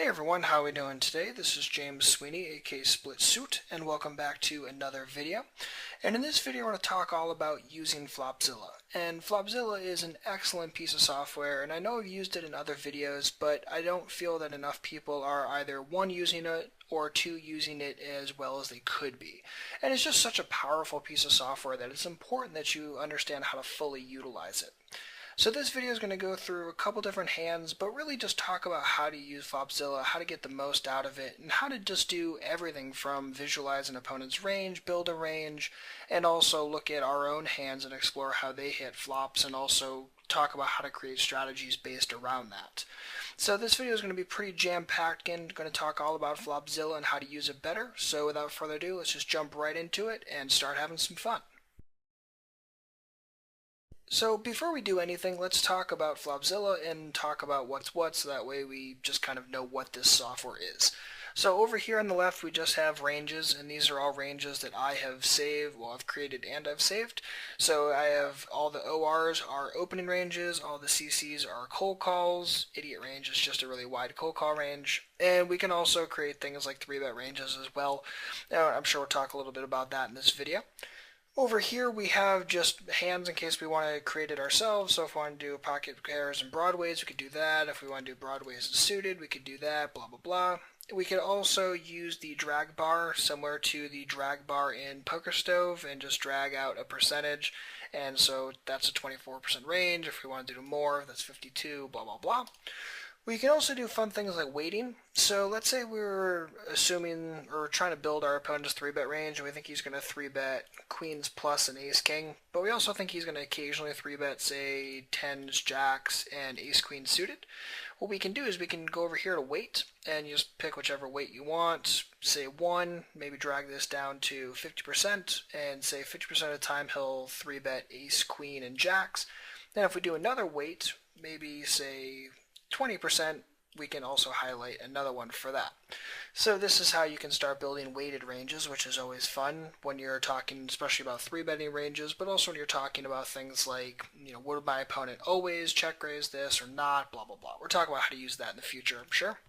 Hey everyone, how are we doing today? This is James Sweeney, aka SplitSuit, and welcome back to another video. And in this video, I want to talk all about using Flopzilla. And Flopzilla is an excellent piece of software, and I know I've used it in other videos, but I don't feel that enough people are either one, using it, or two, using it as well as they could be. And it's just such a powerful piece of software that it's important that you understand how to fully utilize it. So this video is going to go through a couple different hands, but really just talk about how to use Flopzilla, how to get the most out of it, and how to just do everything from visualize an opponent's range, build a range, and also look at our own hands and explore how they hit flops, and also talk about how to create strategies based around that. So this video is going to be pretty jam-packed, and going to talk all about Flopzilla and how to use it better. So without further ado, let's just jump right into it and start having some fun. So before we do anything, let's talk about Flopzilla and talk about what's what, so that way we just kind of know what this software is. So over here on the left we just have ranges, and these are all ranges that I have saved, well I've created and I've saved. So I have all the ORs are opening ranges, all the CCs are cold calls, idiot range is just a really wide cold call range, and we can also create things like 3-bet ranges as well. Now, I'm sure we'll talk a little bit about that in this video. Over here we have just hands in case we want to create it ourselves. So if we want to do pocket pairs and broadways, we could do that. If we want to do broadways and suited, we could do that, blah blah blah. We could also use the drag bar, similar to the drag bar in Poker Stove, and just drag out a percentage. And so that's a 24% range. If we want to do more, that's 52, blah blah blah. We can also do fun things like weighting. So let's say we were assuming or trying to build our opponent's 3-bet range, and we think he's going to 3-bet queens plus an ace-king, but we also think he's going to occasionally 3-bet, say, 10s, jacks, and ace-queen suited. What we can do is we can go over here to weight, and you just pick whichever weight you want. Say 1, maybe drag this down to 50%, and say 50% of the time he'll 3-bet ace, queen, and jacks. Then if we do another weight, maybe say 20%, we can also highlight another one for that. So this is how you can start building weighted ranges, which is always fun when you're talking especially about 3-betting ranges, but also when you're talking about things like, would my opponent always check raise this or not, blah blah blah. We're talking about how to use that in the future, I'm sure.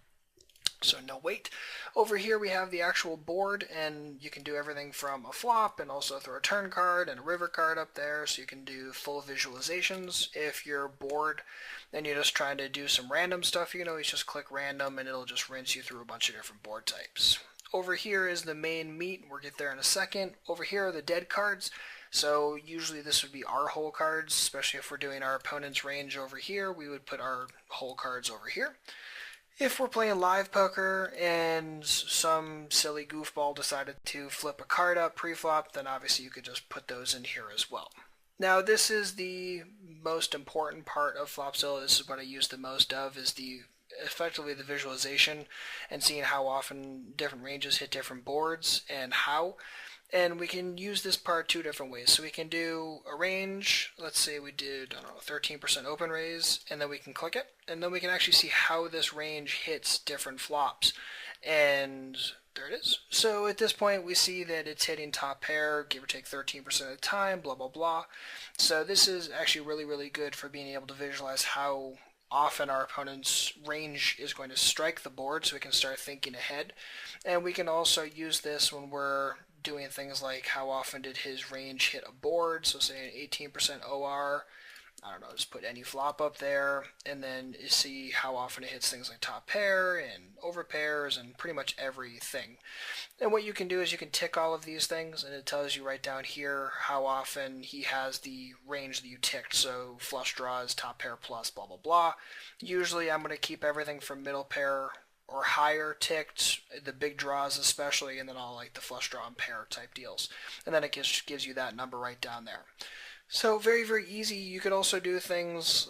So no weight. Over here we have the actual board, and you can do everything from a flop and also throw a turn card and a river card up there, so you can do full visualizations. If you're bored and you're just trying to do some random stuff, you can always just click random and it'll just rinse you through a bunch of different board types. Over here is the main meat. We'll get there in a second. Over here are the dead cards. So usually this would be our hole cards, especially if we're doing our opponent's range over here. We would put our hole cards over here. If we're playing live poker and some silly goofball decided to flip a card up pre-flop, then obviously you could just put those in here as well. Now this is the most important part of Flopzilla. This is what I use the most of, is effectively the visualization and seeing how often different ranges hit different boards and how. And we can use this part two different ways. So we can do a range, let's say we did, 13% open raise, and then we can click it, and then we can actually see how this range hits different flops. And there it is. So at this point we see that it's hitting top pair, give or take 13% of the time, blah blah blah. So this is actually really good for being able to visualize how often our opponent's range is going to strike the board, so we can start thinking ahead. And we can also use this when we're doing things like how often did his range hit a board. So say an 18% OR, just put any flop up there, and then you see how often it hits things like top pair and over pairs and pretty much everything. And what you can do is you can tick all of these things, and it tells you right down here how often he has the range that you ticked. So flush draws, top pair plus, blah blah blah. Usually I'm going to keep everything from middle pair or higher ticked, the big draws especially, and then all like the flush draw and pair type deals. And then it gives you that number right down there. So very easy. You could also do things,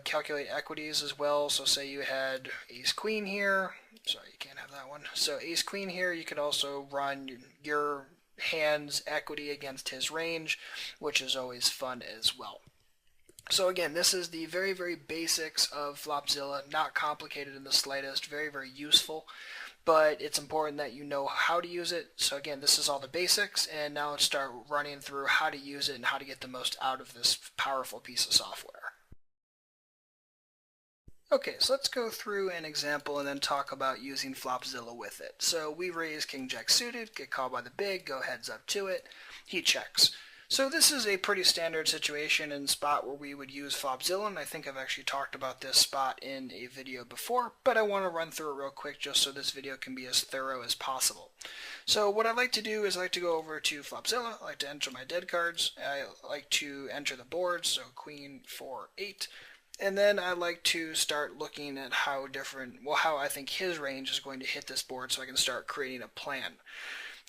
calculate equities as well. So say you had ace queen here. Sorry, you can't have that one. So ace queen here, you could also run your hand's equity against his range, which is always fun as well. So again, this is the very basics of Flopzilla, not complicated in the slightest, very useful, but it's important that you know how to use it. So again, this is all the basics, and now let's start running through how to use it and how to get the most out of this powerful piece of software. Okay, so let's go through an example and then talk about using Flopzilla with it. So we raise King Jack suited, get called by the big, go heads up to it, he checks. So this is a pretty standard situation and spot where we would use Flopzilla, and I think I've actually talked about this spot in a video before, but I want to run through it real quick just so this video can be as thorough as possible. So what I like to do is I like to go over to Flopzilla, I like to enter my dead cards, I like to enter the board, so Queen, 4, 8, and then I like to start looking at how I think his range is going to hit this board so I can start creating a plan.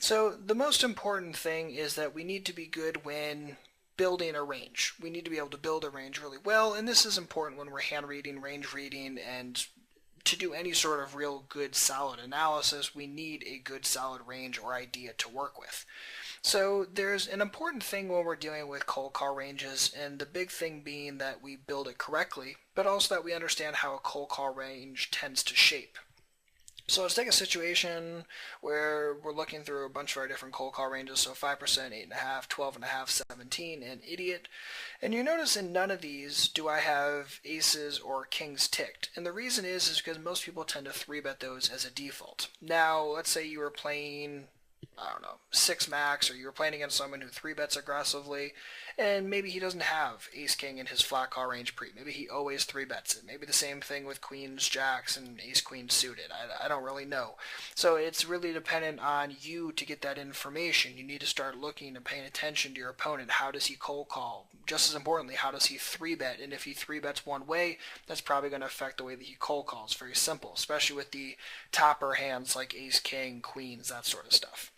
So the most important thing is that we need to be good when building a range. We need to be able to build a range really well, and this is important when we're hand reading, range reading, and to do any sort of real good solid analysis, we need a good solid range or idea to work with. So there's an important thing when we're dealing with cold call ranges, and the big thing being that we build it correctly, but also that we understand how a cold call range tends to shape. So let's take a situation where we're looking through a bunch of our different cold call ranges, so 5%, 8.5, 12.5, 17, and idiot. And you notice in none of these do I have aces or kings ticked. And the reason is because most people tend to 3-bet those as a default. Now, let's say you were playing, I don't know, 6 max, or you were playing against someone who 3-bets aggressively, and maybe he doesn't have ace-king in his flat call range pre. Maybe he always 3-bets it. Maybe the same thing with queens, jacks, and ace-queen suited. I don't really know. So it's really dependent on you to get that information. You need to start looking and paying attention to your opponent. How does he cold call? Just as importantly, how does he 3-bet? And if he 3-bets one way, that's probably going to affect the way that he cold calls. Very simple, especially with the topper hands like ace-king, queens, that sort of stuff.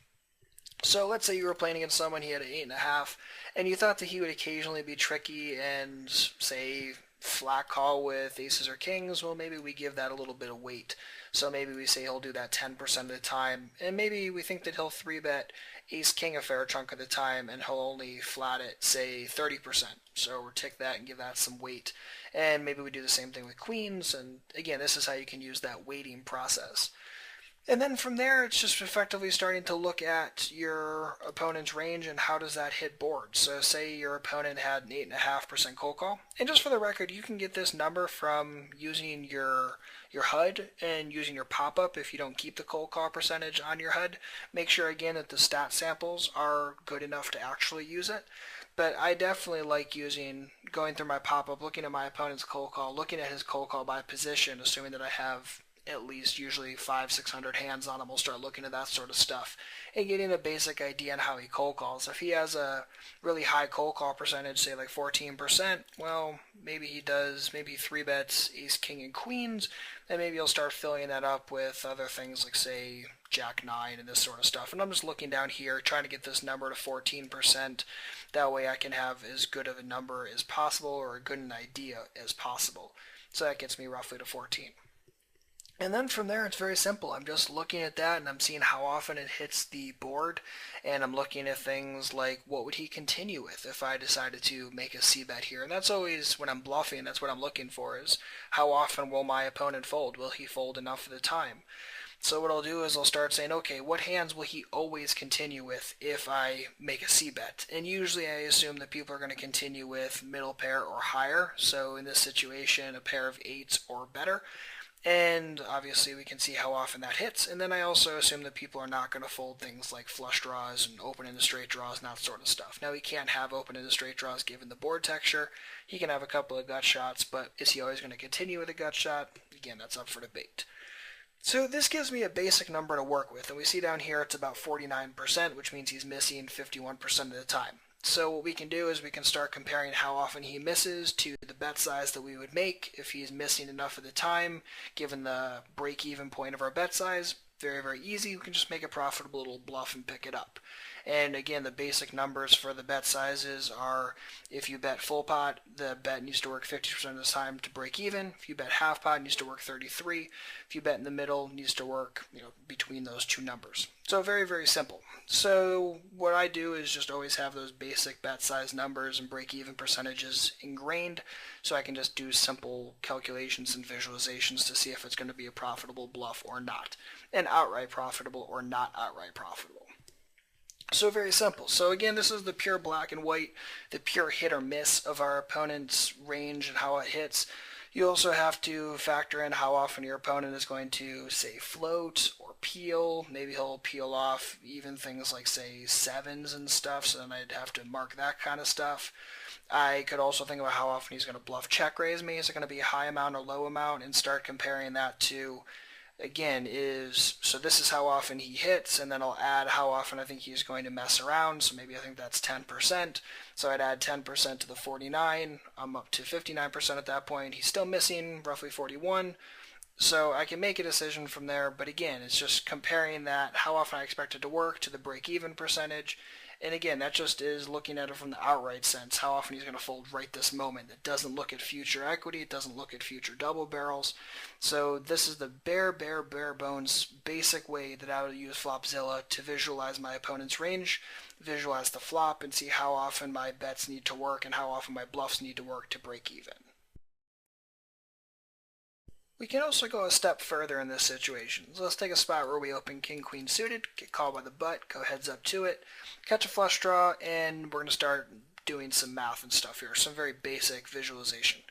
So let's say you were playing against someone, he had an 8.5, and you thought that he would occasionally be tricky and, say, flat call with aces or kings. Well, maybe we give that a little bit of weight. So maybe we say he'll do that 10% of the time, and maybe we think that he'll 3-bet ace-king a fair chunk of the time, and he'll only flat it, say, 30%. So we'll take that and give that some weight. And maybe we do the same thing with queens, and again, this is how you can use that weighting process. And then from there, it's just effectively starting to look at your opponent's range and how does that hit board. So say your opponent had an 8.5% cold call. And just for the record, you can get this number from using your HUD and using your pop-up if you don't keep the cold call percentage on your HUD. Make sure, again, that the stat samples are good enough to actually use it. But I definitely like going through my pop-up, looking at my opponent's cold call, looking at his cold call by position, assuming that I have at least usually 500-600 hands on him. We'll start looking at that sort of stuff and getting a basic idea on how he cold calls. If he has a really high cold call percentage, say like 14%, well, maybe he 3-bets ace, king, and queens, and maybe he'll start filling that up with other things like, say, jack 9 and this sort of stuff. And I'm just looking down here, trying to get this number to 14%. That way I can have as good of a number as possible, or as good an idea as possible. So that gets me roughly to 14. And then from there, it's very simple. I'm just looking at that, and I'm seeing how often it hits the board, and I'm looking at things like what would he continue with if I decided to make a c-bet here. And that's always, when I'm bluffing, that's what I'm looking for, is how often will my opponent fold? Will he fold enough of the time? So what I'll do is I'll start saying, okay, what hands will he always continue with if I make a c-bet? And usually I assume that people are going to continue with middle pair or higher. So in this situation, a pair of 8s or better. And obviously we can see how often that hits. And then I also assume that people are not going to fold things like flush draws and open into straight draws and that sort of stuff. Now he can't have open into straight draws given the board texture. He can have a couple of gut shots, but is he always going to continue with a gut shot? Again, that's up for debate. So this gives me a basic number to work with, and we see down here it's about 49%, which means he's missing 51% of the time. So what we can do is we can start comparing how often he misses to the bet size that we would make if he's missing enough of the time, given the break-even point of our bet size. Very, very easy. We can just make a profitable little bluff and pick it up. And again, the basic numbers for the bet sizes are, if you bet full pot, the bet needs to work 50% of the time to break even. If you bet half pot, it needs to work 33. If you bet in the middle, it needs to work, between those two numbers. So very, very simple. So what I do is just always have those basic bet size numbers and break even percentages ingrained, so I can just do simple calculations and visualizations to see if it's going to be a profitable bluff or not, and outright profitable or not outright profitable. So very simple. So again, this is the pure black and white, the pure hit or miss of our opponent's range and how it hits. You also have to factor in how often your opponent is going to, say, float or peel. Maybe he'll peel off even things like, say, sevens and stuff, so then I'd have to mark that kind of stuff. I could also think about how often he's going to bluff check raise me. Is it going to be a high amount or low amount? And start comparing that to, again, so this is how often he hits, and then I'll add how often I think he's going to mess around. So maybe I think that's 10%. So I'd add 10% to the 49. I'm up to 59% at that point. He's still missing roughly 41. So I can make a decision from there, but again, it's just comparing that, how often I expect it to work, to the break-even percentage. And again, that just is looking at it from the outright sense, how often he's going to fold right this moment. It doesn't look at future equity, it doesn't look at future double barrels. So this is the bare bones basic way that I would use Flopzilla to visualize my opponent's range, visualize the flop, and see how often my bets need to work and how often my bluffs need to work to break even. We can also go a step further in this situation. So let's take a spot where we open king-queen suited, get called by the butt, go heads up to it, catch a flush draw, and we're going to start doing some math and stuff here, some very basic visualization.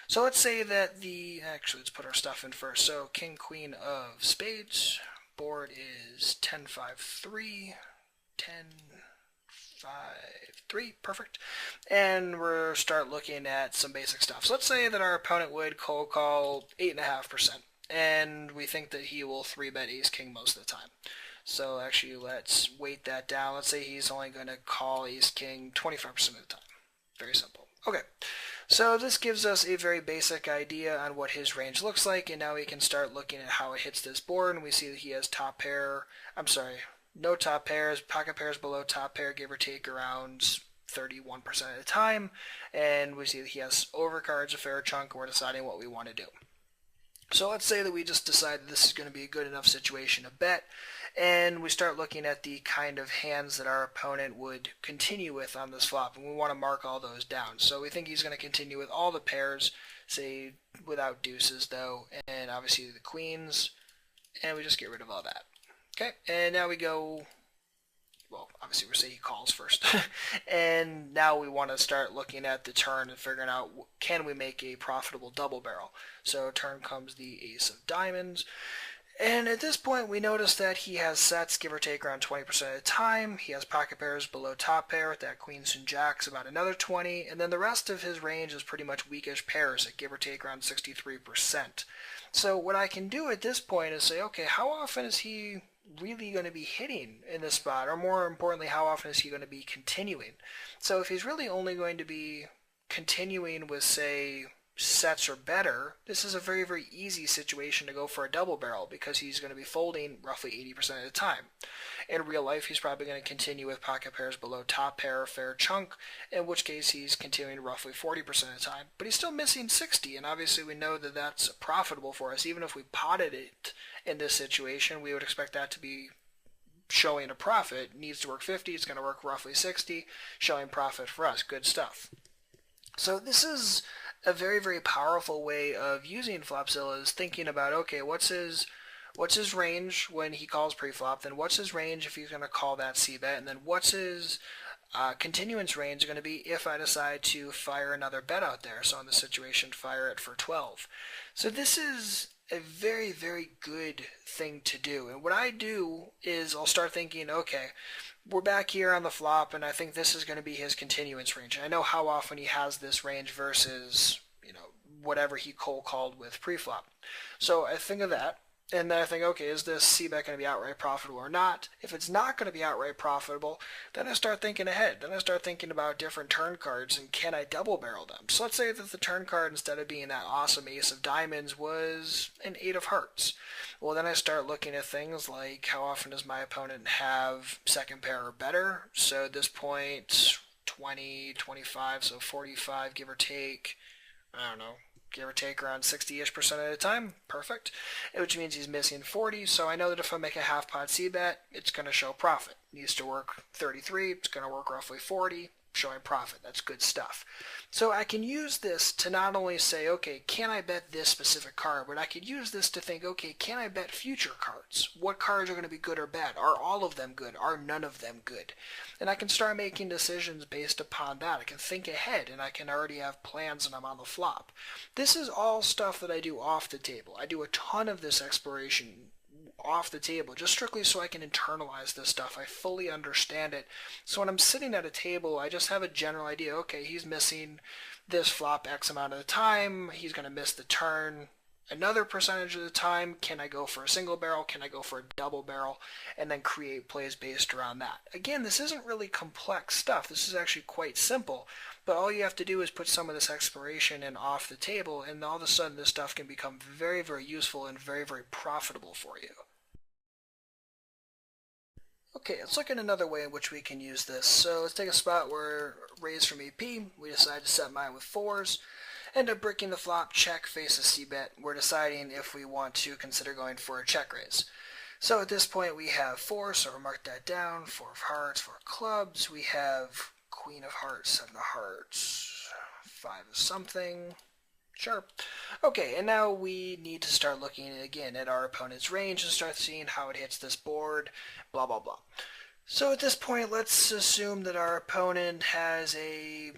So let's say that actually let's put our stuff in first. So king-queen of spades, board is 10-5-3, 10-5-3, perfect. And we'll start looking at some basic stuff. So let's say that our opponent would cold call 8.5%, and we think that he will 3-bet ace-king most of the time. So actually, let's weight that down. Let's say he's only going to call ace-king 25% of the time. Very simple. Okay, so this gives us a very basic idea on what his range looks like, and now we can start looking at how it hits this board, and we see that he has no top pairs, pocket pairs below top pair, give or take around 31% of the time, and we see that he has overcards a fair chunk, and we're deciding what we want to do. So let's say that we just decide that this is going to be a good enough situation to bet, and we start looking at the kind of hands that our opponent would continue with on this flop, and we want to mark all those down. So we think he's going to continue with all the pairs, say without deuces though, and obviously the queens, and we just get rid of all that. Okay, and now we go, well, obviously we'll say he calls first. And now we want to start looking at the turn and figuring out, can we make a profitable double barrel? So turn comes the ace of diamonds. And at this point, we notice that he has sets, give or take, around 20% of the time. He has pocket pairs below top pair with that queens and jacks, about another 20. And then the rest of his range is pretty much weakish pairs at give or take around 63%. So what I can do at this point is say, okay, how often is he really going to be hitting in this spot? Or more importantly, how often is he going to be continuing? So if he's really only going to be continuing with, say, sets or better, this is a very easy situation to go for a double barrel because he's going to be folding roughly 80% of the time. In real life, he's probably going to continue with pocket pairs below top pair, a fair chunk, in which case he's continuing roughly 40% of the time, but he's still missing 60, and obviously we know that that's profitable for us. Even if we potted it in this situation, we would expect that to be showing a profit. It needs to work 50, it's going to work roughly 60, showing profit for us. Good stuff. So this is a very powerful way of using Flopzilla, is thinking about, okay, what's his range when he calls preflop, then what's his range if he's going to call that c-bet, and then what's his continuance range going to be if I decide to fire another bet out there. So in this situation, fire it for 12. So this is a very good thing to do. And what I do is I'll start thinking, okay, we're back here on the flop, and I think this is going to be his continuance range. I know how often he has this range versus, whatever he cold called with preflop. So I think of that, and then I think, okay, is this c-bet going to be outright profitable or not? If it's not going to be outright profitable, then I start thinking ahead. Then I start thinking about different turn cards and can I double barrel them? So let's say that the turn card, instead of being that awesome ace of diamonds, was an 8 of hearts. Well, then I start looking at things like how often does my opponent have second pair or better? So at this point, 20, 25, so 45, give or take, I don't know, give or take around 60-ish% of the time. Perfect. Which means he's missing 40, so I know that if I make a half pot c-bet, it's going to show profit. It needs to work 33, it's going to work roughly 40. showing profit. That's good stuff. So I can use this to not only say, okay, can I bet this specific card, but I could use this to think, okay, can I bet future cards? What cards are going to be good or bad? Are all of them good? Are none of them good? And I can start making decisions based upon that. I can think ahead, and I can already have plans when I'm on the flop. This is all stuff that I do off the table. I do a ton of this exploration off the table, just strictly so I can internalize this stuff. I fully understand it. So when I'm sitting at a table, I just have a general idea, okay, he's missing this flop X amount of the time, he's going to miss the turn another percentage of the time. Can I go for a single barrel? Can I go for a double barrel? And then create plays based around that. Again, this isn't really complex stuff. This is actually quite simple. But all you have to do is put some of this exploration in off the table, and all of a sudden this stuff can become very, very useful and very, very profitable for you. Okay, let's look at another way in which we can use this. So let's take a spot where raise from EP. We decide to set mine with 4s. End up breaking the flop, check, face a c-bet. We're deciding if we want to consider going for a check raise. So at this point we have 4, so we'll mark that down. 4 of hearts, 4 of clubs. We have Queen of hearts, 7 of hearts, 5 of something. Sure. Okay, and now we need to start looking again at our opponent's range and start seeing how it hits this board, blah, blah, blah. So at this point, let's assume that our opponent has a,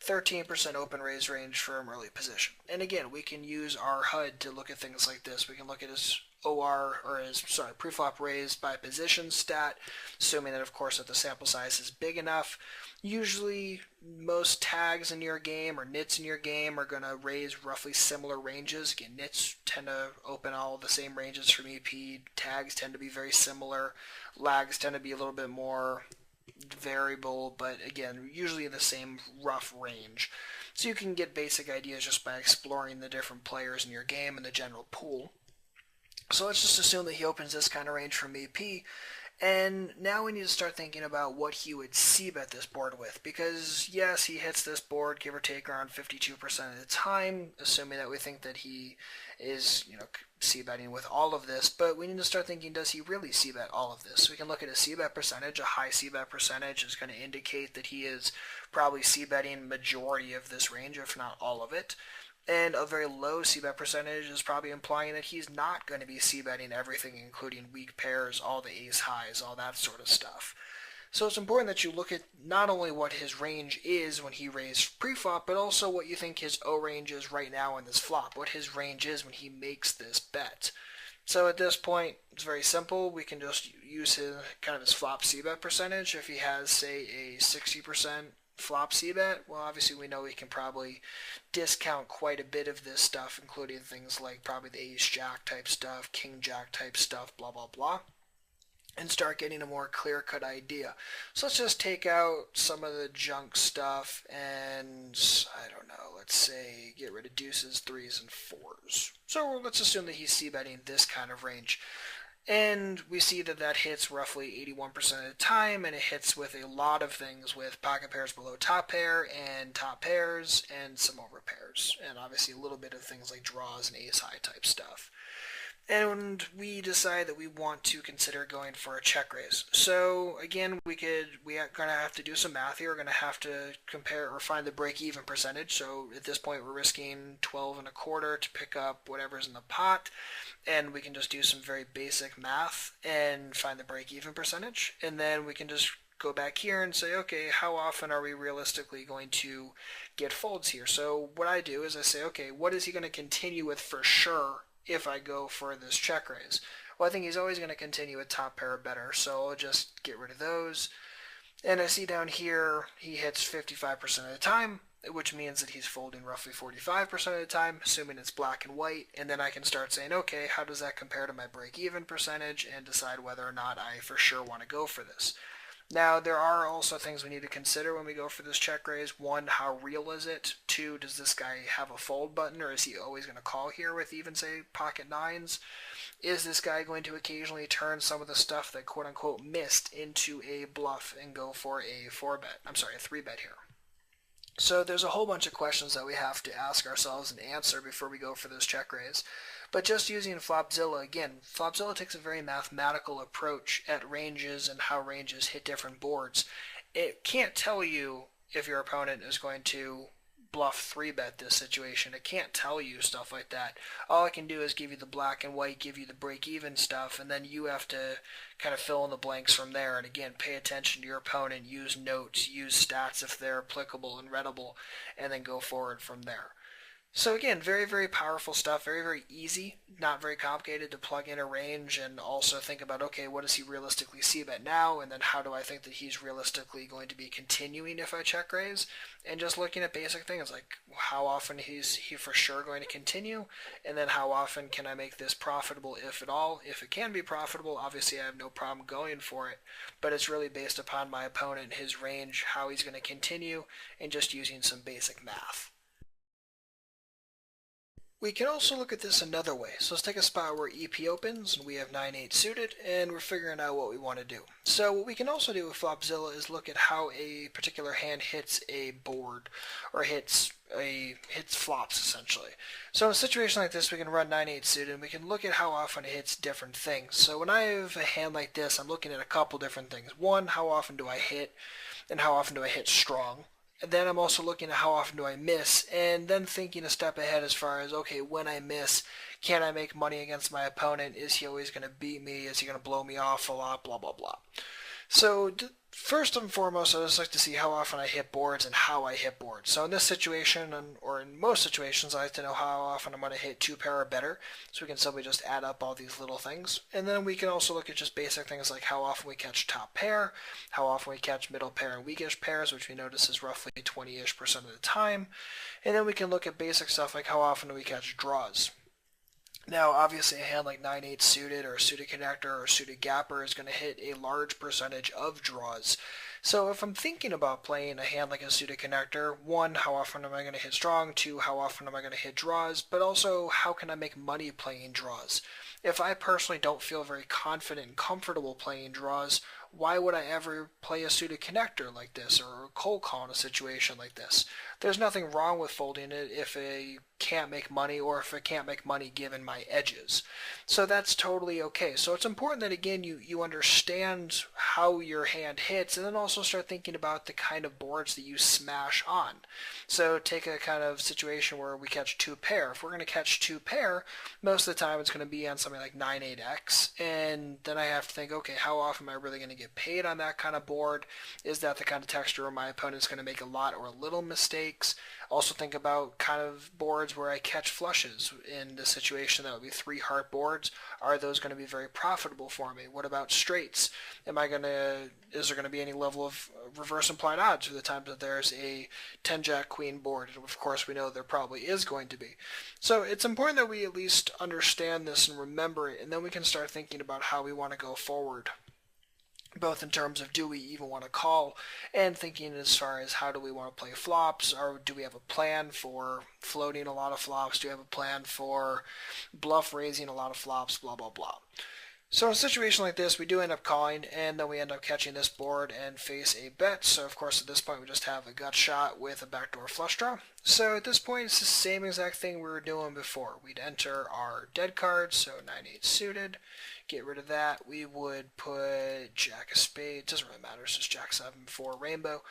13% open raise range from early position. And again, we can use our HUD to look at things like this. We can look at his preflop raise by position stat, assuming that, of course, that the sample size is big enough. Usually, most tags in your game or nits in your game are going to raise roughly similar ranges. Again, nits tend to open all the same ranges from EP. Tags tend to be very similar. Lags tend to be a little bit more variable, but again, usually in the same rough range. So you can get basic ideas just by exploring the different players in your game and the general pool. So let's just assume that he opens this kind of range from EP, and now we need to start thinking about what he would c-bet this board with, because yes, he hits this board give or take around 52% of the time, assuming that we think that he is, c-betting with all of this, but we need to start thinking, does he really c-bet all of this? So we can look at a c-bet percentage. A high c-bet percentage is going to indicate that he is probably c-betting majority of this range, if not all of it. And a very low c-bet percentage is probably implying that he's not going to be c-betting everything, including weak pairs, all the ace highs, all that sort of stuff. So it's important that you look at not only what his range is when he raised preflop, but also what you think his O range is right now in this flop, what his range is when he makes this bet. So at this point, it's very simple. We can just use his flop c-bet percentage. If he has, say, a 60% flop c-bet, well, obviously we know we can probably discount quite a bit of this stuff, including things like probably the ace-jack type stuff, king-jack type stuff, blah, blah, blah, and start getting a more clear-cut idea. So let's just take out some of the junk stuff and, let's say get rid of deuces, 3s, and 4s. So let's assume that he's c-betting this kind of range. And we see that that hits roughly 81% of the time, and it hits with a lot of things, with pocket pairs below top pair, and top pairs, and some over pairs, and obviously a little bit of things like draws and ace high type stuff. And we decide that we want to consider going for a check raise. So again, we're going to have to do some math here. We're going to have to compare or find the break-even percentage. So at this point, we're risking 12 and a quarter to pick up whatever's in the pot, and we can just do some very basic math and find the break-even percentage. And then we can just go back here and say, okay, how often are we realistically going to get folds here? So what I do is I say, okay, what is he going to continue with for sure if I go for this check raise? Well, I think he's always going to continue with top pair or better, so I'll just get rid of those. And I see down here he hits 55% of the time, which means that he's folding roughly 45% of the time, assuming it's black and white. And then I can start saying, okay, how does that compare to my break-even percentage, and decide whether or not I for sure want to go for this. Now, there are also things we need to consider when we go for this check raise. 1, how real is it? 2, does this guy have a fold button, or is he always going to call here with even, say, pocket 9s? Is this guy going to occasionally turn some of the stuff that quote-unquote missed into a bluff and go for a 3-bet here? So there's a whole bunch of questions that we have to ask ourselves and answer before we go for this check raise. But just using Flopzilla, again, Flopzilla takes a very mathematical approach at ranges and how ranges hit different boards. It can't tell you if your opponent is going to bluff 3-bet this situation. It can't tell you stuff like that. All it can do is give you the black and white, give you the break-even stuff, and then you have to kind of fill in the blanks from there. And again, pay attention to your opponent, use notes, use stats if they're applicable and readable, and then go forward from there. So again, very, very powerful stuff, very, very easy, not very complicated to plug in a range and also think about, okay, what does he realistically see bet now, and then how do I think that he's realistically going to be continuing if I check raise, and just looking at basic things like how often is he for sure going to continue, and then how often can I make this profitable, if at all. If it can be profitable, obviously I have no problem going for it, but it's really based upon my opponent, his range, how he's going to continue, and just using some basic math. We can also look at this another way. So let's take a spot where EP opens and we have 9-8 suited and we're figuring out what we want to do. So what we can also do with Flopzilla is look at how a particular hand hits a board or hits flops essentially. So in a situation like this we can run 9-8 suited and we can look at how often it hits different things. So when I have a hand like this, I'm looking at a couple different things. One, how often do I hit, and how often do I hit strong? And then I'm also looking at how often do I miss, and then thinking a step ahead as far as, okay, when I miss, can I make money against my opponent? Is he always going to beat me? Is he going to blow me off a lot? Blah, blah, blah. So first and foremost, I just like to see how often I hit boards and how I hit boards. So in this situation, or in most situations, I like to know how often I'm going to hit 2-pair or better, so we can simply just add up all these little things. And then we can also look at just basic things like how often we catch top pair, how often we catch middle pair and weakish pairs, which we notice is roughly 20-ish% of the time. And then we can look at basic stuff like how often do we catch draws. Now, obviously, a hand like 9-8 suited or a suited connector or a suited gapper is going to hit a large percentage of draws. So if I'm thinking about playing a hand like a suited connector, one, how often am I going to hit strong? Two, how often am I going to hit draws? But also, how can I make money playing draws? If I personally don't feel very confident and comfortable playing draws, why would I ever play a suited connector like this or a cold call in a situation like this? There's nothing wrong with folding it if it can't make money or if it can't make money given my edges. So that's totally okay. So it's important that, again, you understand how your hand hits and then also start thinking about the kind of boards that you smash on. So take a kind of situation where we catch 2-pair. If we're going to catch 2-pair, most of the time it's going to be on something like 9-8x, and then I have to think, okay, how often am I really going to get paid on that kind of board? Is that the kind of texture where my opponent's going to make a lot or a little mistakes? Also think about kind of boards where I catch flushes. In this situation, that would be 3 heart boards. Are those going to be very profitable for me? What about straights? Is there going to be any level of reverse implied odds for the times that there's a 10-jack queen board? And of course, we know there probably is going to be. So it's important that we at least understand this and remember it, and then we can start thinking about how we want to go forward, both in terms of do we even want to call and thinking as far as how do we want to play flops, or do we have a plan for floating a lot of flops, do we have a plan for bluff raising a lot of flops, blah, blah, blah. So in a situation like this, we do end up calling, and then we end up catching this board and face a bet. So of course at this point we just have a gut shot with a backdoor flush draw. So at this point it's the same exact thing we were doing before. We'd enter our dead cards, so 9-8 suited. Get rid of that. We would put Jack of Spades. Doesn't really matter. It's just Jack 7 for rainbow.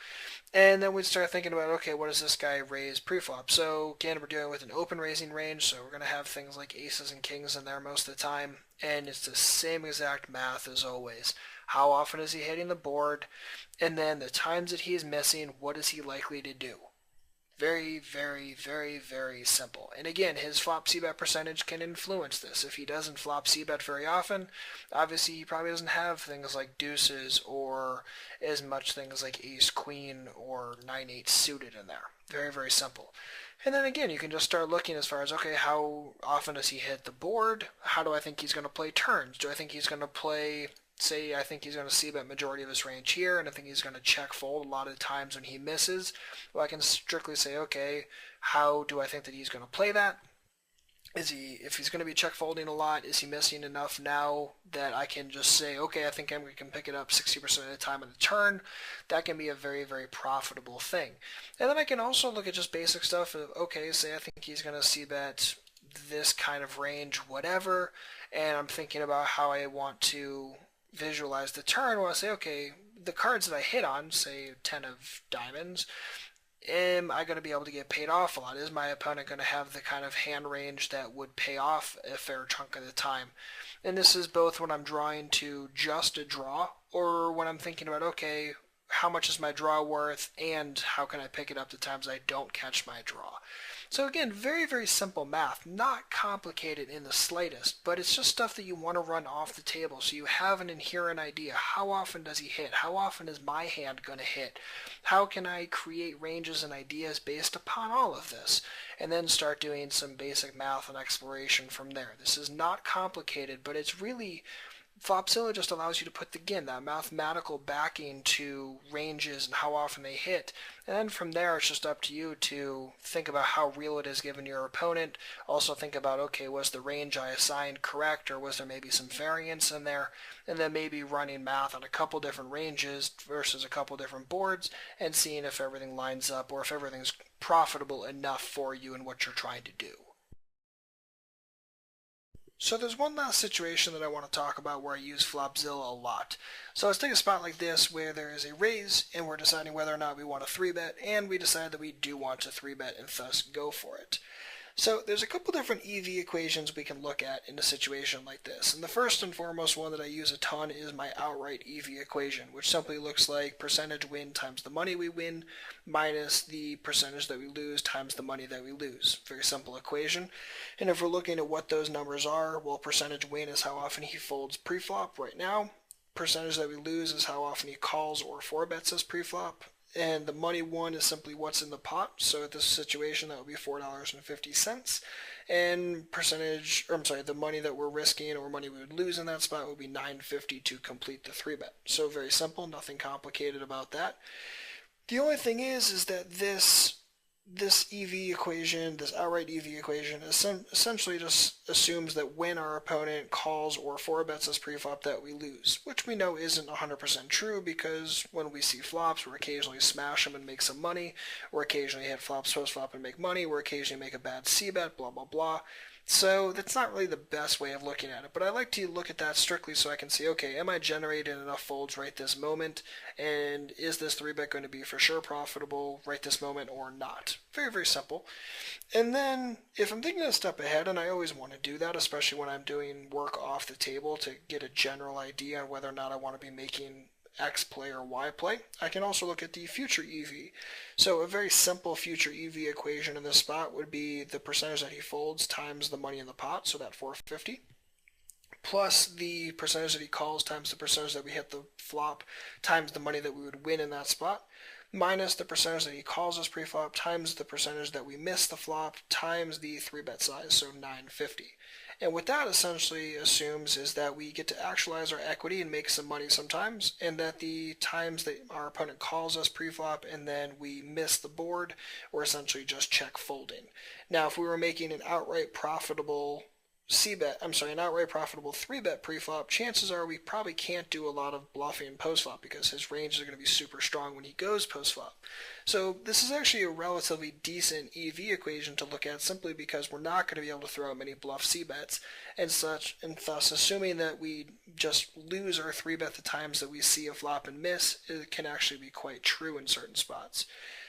And then we'd start thinking about, okay, what does this guy raise preflop? So again, we're dealing with an open raising range, so we're going to have things like aces and kings in there most of the time. And it's the same exact math as always. How often is he hitting the board? And then the times that he is missing, what is he likely to do? Very, very, very, very simple. And again, his flop c-bet percentage can influence this. If he doesn't flop c-bet very often, obviously he probably doesn't have things like deuces or as much things like ace-queen or 9-8 suited in there. Very, very simple. And then again, you can just start looking as far as, okay, how often does he hit the board? How do I think he's going to play turns? Do I think he's going to play... Say I think he's going to c-bet majority of his range here, and I think he's going to check fold a lot of times when he misses. Well, I can strictly say, okay, how do I think that he's going to play that? If he's going to be check folding a lot, is he missing enough now that I can just say, okay, I think we can pick it up 60% of the time on the turn? That can be a very, very profitable thing. And then I can also look at just basic stuff of, okay, say I think he's going to c-bet this kind of range, whatever, and I'm thinking about how I want to visualize the turn. Well, I say, okay, the cards that I hit on, say 10 of diamonds, am I going to be able to get paid off a lot? Is my opponent going to have the kind of hand range that would pay off a fair chunk of the time? And this is both when I'm drawing to just a draw, or when I'm thinking about, okay, how much is my draw worth, and how can I pick it up the times I don't catch my draw? So again, very, very simple math, not complicated in the slightest, but it's just stuff that you want to run off the table so you have an inherent idea. How often does he hit? How often is my hand going to hit? How can I create ranges and ideas based upon all of this? And then start doing some basic math and exploration from there. This is not complicated, but it's really... Flopzilla just allows you to put, again, that mathematical backing to ranges and how often they hit. And then from there, it's just up to you to think about how real it is given your opponent. Also think about, okay, was the range I assigned correct, or was there maybe some variance in there? And then maybe running math on a couple different ranges versus a couple different boards and seeing if everything lines up or if everything's profitable enough for you and what you're trying to do. So there's one last situation that I want to talk about where I use Flopzilla a lot. So let's take a spot like this where there is a raise and we're deciding whether or not we want to 3-bet, and we decide that we do want to 3-bet and thus go for it. So there's a couple different Evey equations we can look at in a situation like this. And the first and foremost one that I use a ton is my outright Evey equation, which simply looks like percentage win times the money we win minus the percentage that we lose times the money that we lose. Very simple equation. And if we're looking at what those numbers are, well, percentage win is how often he folds preflop right now. Percentage that we lose is how often he calls or 4-bets us preflop. And the money won is simply what's in the pot. So at this situation, that would be $4.50. And the money that we're risking or money we would lose in that spot would be $9.50 to complete the 3-bet. So very simple, nothing complicated about that. The only thing is that this Evey equation, this outright Evey equation, essentially just assumes that when our opponent calls or 4-bets us preflop that we lose, which we know isn't 100% true because when we see flops, we're occasionally smash them and make some money, or occasionally hit flops post-flop and make money, or occasionally make a bad C-bet, blah, blah, blah. So that's not really the best way of looking at it, but I like to look at that strictly so I can see, okay, am I generating enough folds right this moment, and is this 3-bet going to be for sure profitable right this moment or not? Very, very simple. And then if I'm thinking a step ahead, and I always want to do that, especially when I'm doing work off the table to get a general idea on whether or not I want to be making X play or Y play, I can also look at the future Evey. So a very simple future Evey equation in this spot would be the percentage that he folds times the money in the pot, so that $4.50, plus the percentage that he calls times the percentage that we hit the flop times the money that we would win in that spot, minus the percentage that he calls us preflop times the percentage that we miss the flop times the 3-bet size, so $9.50. And what that essentially assumes is that we get to actualize our equity and make some money sometimes, and that the times that our opponent calls us preflop and then we miss the board, we're essentially just check folding. Now, if we were making an outright profitable an outright profitable 3-bet preflop, chances are we probably can't do a lot of bluffing post-flop because his ranges are going to be super strong when he goes post-flop. So this is actually a relatively decent Evey equation to look at simply because we're not going to be able to throw out many bluff C-bets and such, and thus assuming that we just lose our 3-bet the times that we see a flop and miss, it can actually be quite true in certain spots.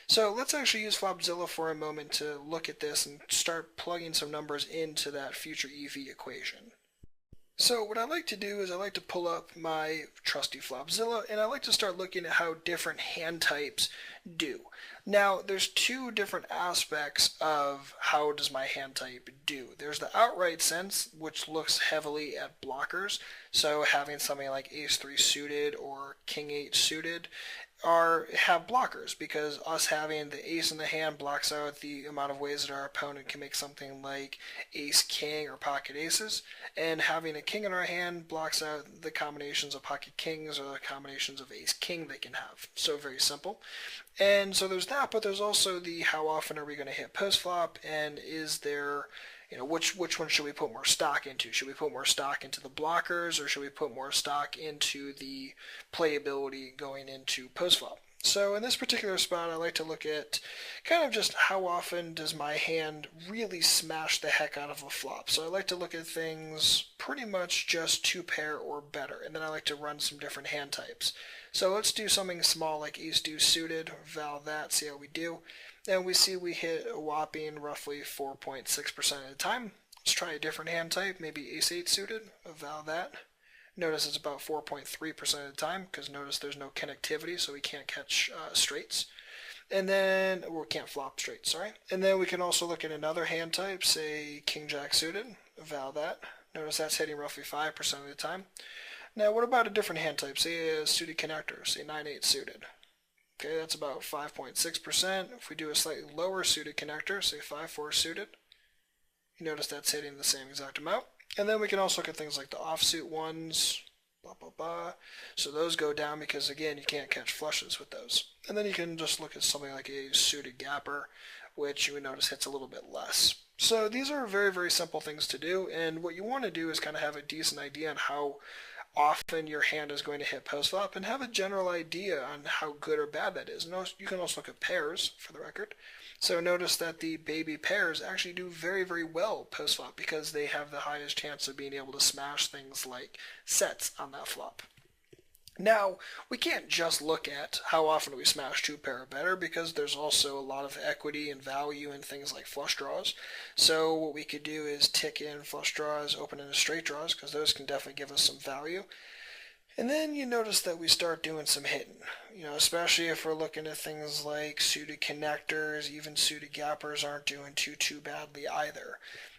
So let's actually use Flopzilla for a moment to look at this and start plugging some numbers into that future Evey equation. So what I like to do is I like to pull up my trusty Flopzilla and I like to start looking at how different hand types do. Now there's two different aspects of how does my hand type do. There's the outright sense, which looks heavily at blockers, so having something like Ace-3 suited or King-8 suited have blockers, because us having the ace in the hand blocks out the amount of ways that our opponent can make something like ace-king or pocket aces, and having a king in our hand blocks out the combinations of pocket kings or the combinations of ace-king they can have. So very simple. And so there's that, but there's also the how often are we going to hit post-flop, and is there, which one should we put more stock into? Should we put more stock into the blockers, or should we put more stock into the playability going into post-flop? So in this particular spot, I like to look at kind of just how often does my hand really smash the heck out of a flop. So I like to look at things pretty much just two pair or better, and then I like to run some different hand types. So let's do something small like ace deuce suited, val that, see how we do. And we see we hit a whopping roughly 4.6% of the time. Let's try a different hand type, maybe ace eight suited, val that. Notice it's about 4.3% of the time, because notice there's no connectivity, so we can't catch straights. And then, or we can't flop straight, sorry. And then we can also look at another hand type, say king jack suited, val that. Notice that's hitting roughly 5% of the time. Now, what about a different hand type, say a suited connector, say 9-8 suited. Okay, that's about 5.6%. If we do a slightly lower suited connector, say 5-4 suited, you notice that's hitting the same exact amount. And then we can also look at things like the offsuit ones, blah, blah, blah. So those go down because, again, you can't catch flushes with those. And then you can just look at something like a suited gapper, which you would notice hits a little bit less. So these are very, very simple things to do. And what you want to do is kind of have a decent idea on how often your hand is going to hit post-flop and have a general idea on how good or bad that is. You can also look at pairs, for the record. So notice that the baby pairs actually do very, very well post-flop because they have the highest chance of being able to smash things like sets on that flop. Now, we can't just look at how often we smash two pair or better because there's also a lot of equity and value in things like flush draws. So what we could do is tick in flush draws, open into straight draws, because those can definitely give us some value. And then you notice that we start doing some hitting, especially if we're looking at things like suited connectors, even suited gappers aren't doing too badly either.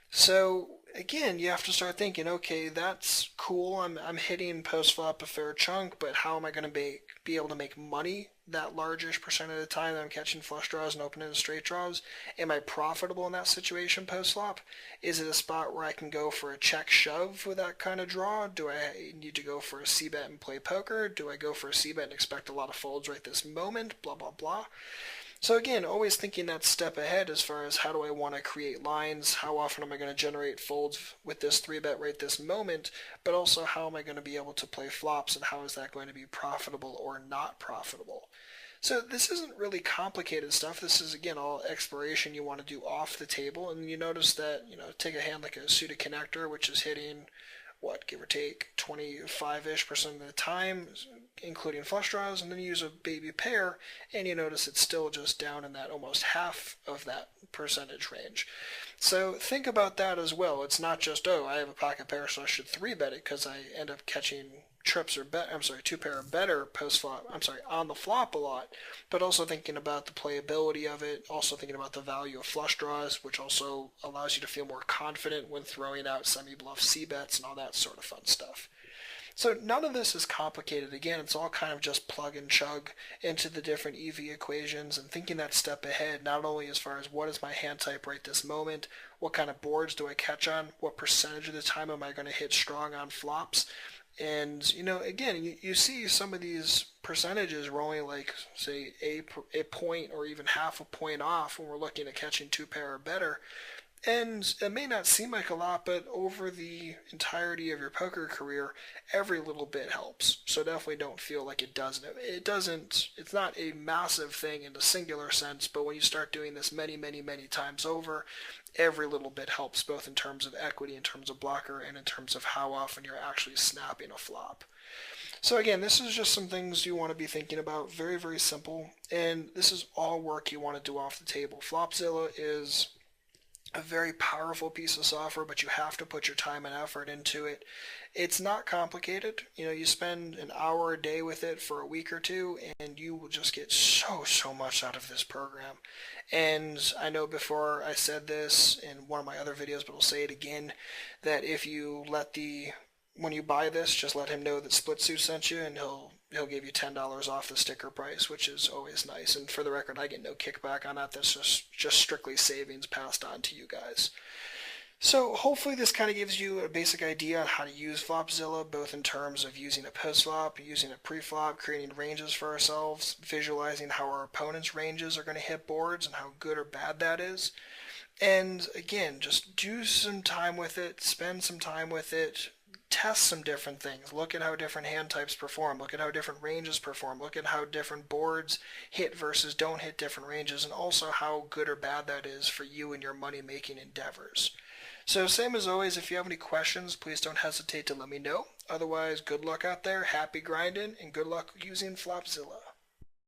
So again, you have to start thinking, okay, that's cool, I'm hitting post-flop a fair chunk, but how am I going to be able to make money that largish percent of the time that I'm catching flush draws and opening straight draws? Am I profitable in that situation post-flop? Is it a spot where I can go for a check shove with that kind of draw? Do I need to go for a c-bet and play poker? Do I go for a c-bet and expect a lot of folds right this moment? Blah, blah, blah. So again, always thinking that step ahead as far as how do I want to create lines, how often am I going to generate folds with this 3-bet right this moment, but also how am I going to be able to play flops and how is that going to be profitable or not profitable. So this isn't really complicated stuff. This is, again, all exploration you want to do off the table. And you notice that, take a hand like a suited connector, which is hitting, give or take 25-ish% of the time, including flush draws, and then you use a baby pair, and you notice it's still just down in that almost half of that percentage range. So think about that as well. It's not just, I have a pocket pair, so I should 3-bet it because I end up catching trips or two pair or better on the flop a lot, but also thinking about the playability of it, also thinking about the value of flush draws, which also allows you to feel more confident when throwing out semi-bluff c-bets and all that sort of fun stuff. So none of this is complicated. Again, it's all kind of just plug and chug into the different Evey equations and thinking that step ahead, not only as far as what is my hand type right this moment, what kind of boards do I catch on, what percentage of the time am I going to hit strong on flops. And, again, you see some of these percentages are only like, say, a point or even half a point off when we're looking at catching two pair or better. And it may not seem like a lot, but over the entirety of your poker career, every little bit helps. So definitely don't feel like it doesn't. It's not a massive thing in the singular sense, but when you start doing this many, many, many times over, every little bit helps, both in terms of equity, in terms of blocker, and in terms of how often you're actually snapping a flop. So again, this is just some things you want to be thinking about. Very, very simple. And this is all work you want to do off the table. Flopzilla is a very powerful piece of software, but you have to put your time and effort into it. It's not complicated. You spend an hour a day with it for a week or two, and you will just get so much out of this program. And I know before I said this in one of my other videos, but I'll say it again, that if you when you buy this, just let him know that SplitSuit sent you, and he'll give you $10 off the sticker price, which is always nice. And for the record, I get no kickback on that. That's just strictly savings passed on to you guys. So hopefully this kind of gives you a basic idea on how to use Flopzilla, both in terms of using a post-flop, using a pre-flop, creating ranges for ourselves, visualizing how our opponent's ranges are going to hit boards and how good or bad that is. And again, just do some time with it, spend some time with it, test some different things. Look at how different hand types perform. Look at how different ranges perform. Look at how different boards hit versus don't hit different ranges, and also how good or bad that is for you and your money-making endeavors. So same as always, if you have any questions, please don't hesitate to let me know. Otherwise, good luck out there, happy grinding, and good luck using Flopzilla.